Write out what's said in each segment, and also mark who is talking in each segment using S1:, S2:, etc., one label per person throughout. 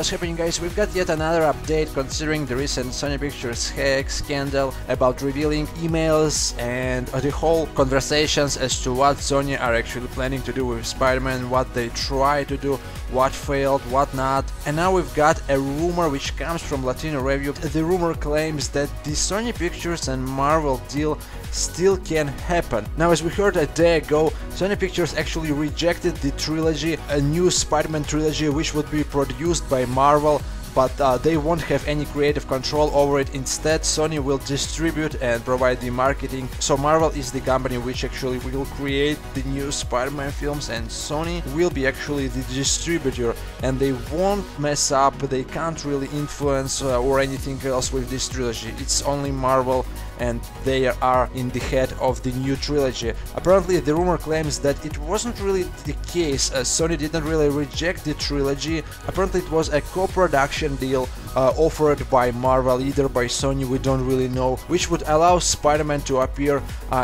S1: what's happening, guys? We've got yet another update considering the recent Sony Pictures hack scandal about revealing emails and the whole conversations as to what Sony are actually planning to do with Spider-Man, what they try to do, what failed, what not. And now we've got a rumor which comes from Latino Review. The rumor claims that the Sony Pictures and Marvel deal still can happen. Now, as we heard a day ago, Sony Pictures actually rejected the trilogy, a new Spider-Man trilogy which would be produced by Marvel, but they won't have any creative control over it. Instead, Sony will distribute and provide the marketing. So Marvel is the company which actually will create the new Spider-Man films, and Sony will be actually the distributor, and they won't mess up, they can't really influence or anything else with this trilogy. It's only Marvel, and they are in the head of the new trilogy. Apparently, the rumor claims that it wasn't really the case. Sony didn't really reject the trilogy. Apparently, it was a co-production deal offered by Marvel, either by Sony, we don't really know, which would allow Spider-Man to appear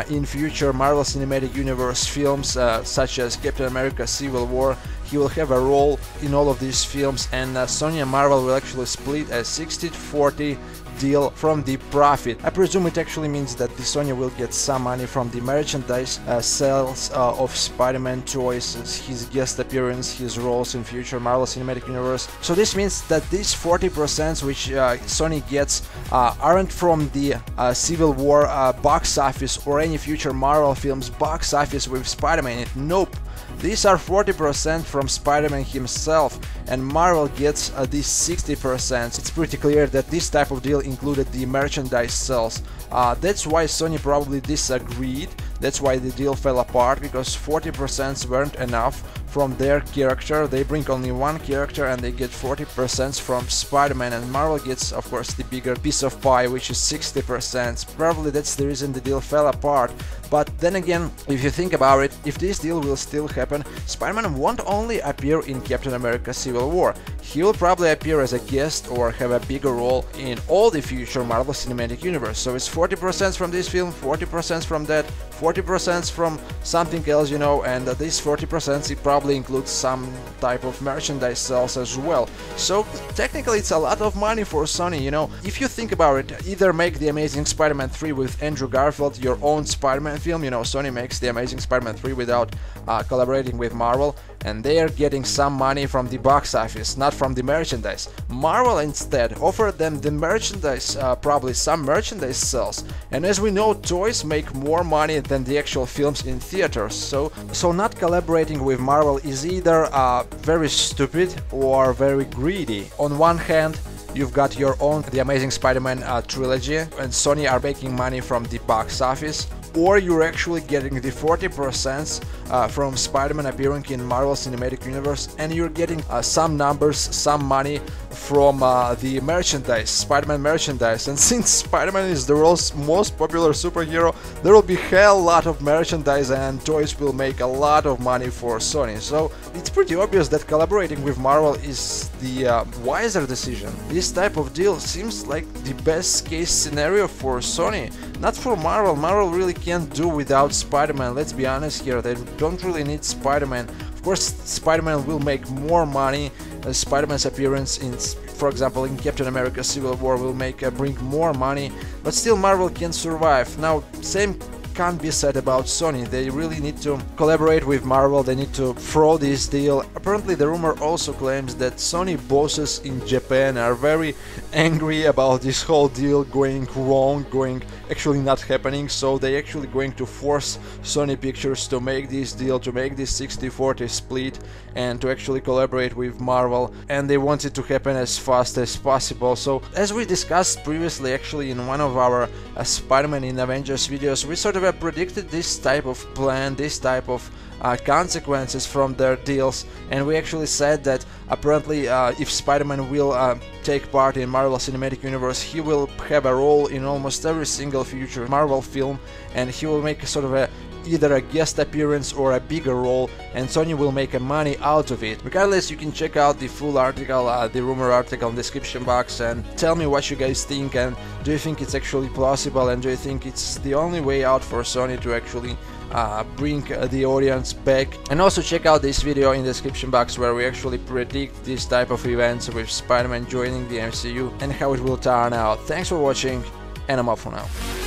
S1: in future Marvel Cinematic Universe films such as Captain America Civil War. He will have a role in all of these films, and Sony and Marvel will actually split a 60-40 deal from the profit. I presume it actually means that the Sony will get some money from the merchandise sales of Spider-Man toys, his guest appearance, his roles in future Marvel Cinematic Universe. So this means that these 40% which Sony gets aren't from the Civil War box office or any future Marvel films box office with Spider-Man. Nope. These are 40% from Spider-Man himself, and Marvel gets these 60%. It's pretty clear that this type of deal included the merchandise sales. That's why Sony probably disagreed. That's why the deal fell apart, because 40% weren't enough from their character. They bring only one character and they get 40% from Spider-Man, and Marvel gets, of course, the bigger piece of pie, which is 60%. Probably that's the reason the deal fell apart. But then again, if you think about it, if this deal will still happen, Spider-Man won't only appear in Captain America Civil War. He will probably appear as a guest or have a bigger role in all the future Marvel Cinematic Universe. So it's 40% from this film, 40% from that, 40% from something else, you know, and this 40% it probably includes some type of merchandise sales as well. So technically it's a lot of money for Sony, you know. If you think about it, either make The Amazing Spider-Man 3 with Andrew Garfield your own Spider-Man film, you know, Sony makes The Amazing Spider-Man 3 without collaborating with Marvel, and they are getting some money from the box office, not from the merchandise. Marvel instead offered them the merchandise, probably some merchandise sales, and as we know, toys make more money than the actual films in theaters, so not collaborating with Marvel is either very stupid or very greedy. On one hand, you've got your own The Amazing Spider-Man trilogy, and Sony are making money from the box office, or you're actually getting the 40% from Spider-Man appearing in Marvel Cinematic Universe, and you're getting some numbers, some money from the merchandise, Spider-Man merchandise. And since Spider-Man is the world's most popular superhero, there will be hell lot of merchandise, and toys will make a lot of money for Sony. So it's pretty obvious that collaborating with Marvel is the wiser decision. This type of deal seems like the best case scenario for Sony, not for Marvel. Marvel really can't do without Spider-Man, let's be honest here. They don't really need Spider-Man. Of course, Spider-Man will make more money. Spider-Man's appearance in, for example, in Captain America Civil War will bring more money, but still Marvel can survive. Now, same can't be said about Sony. They really need to collaborate with Marvel, they need to throw this deal. Apparently the rumor also claims that Sony bosses in Japan are very angry about this whole deal going wrong, actually not happening, so they actually going to force Sony Pictures to make this deal, to make this 60-40 split, and to actually collaborate with Marvel, and they want it to happen as fast as possible. So as we discussed previously, actually in one of our Spider-Man in Avengers videos, we sort of predicted this type of plan, this type of consequences from their deals, and we actually said that apparently if Spider-Man will take part in Marvel Cinematic Universe. He will have a role in almost every single future Marvel film, and he will make a sort of either a guest appearance or a bigger role, and Sony will make money out of it. Regardless, you can check out the full article, the rumor article in the description box, and tell me what you guys think, and do you think it's actually plausible, and do you think it's the only way out for Sony to actually bring the audience back. And also check out this video in the description box where we actually predict this type of events with Spider-Man joining the MCU and how it will turn out. Thanks for watching, and I'm out for now.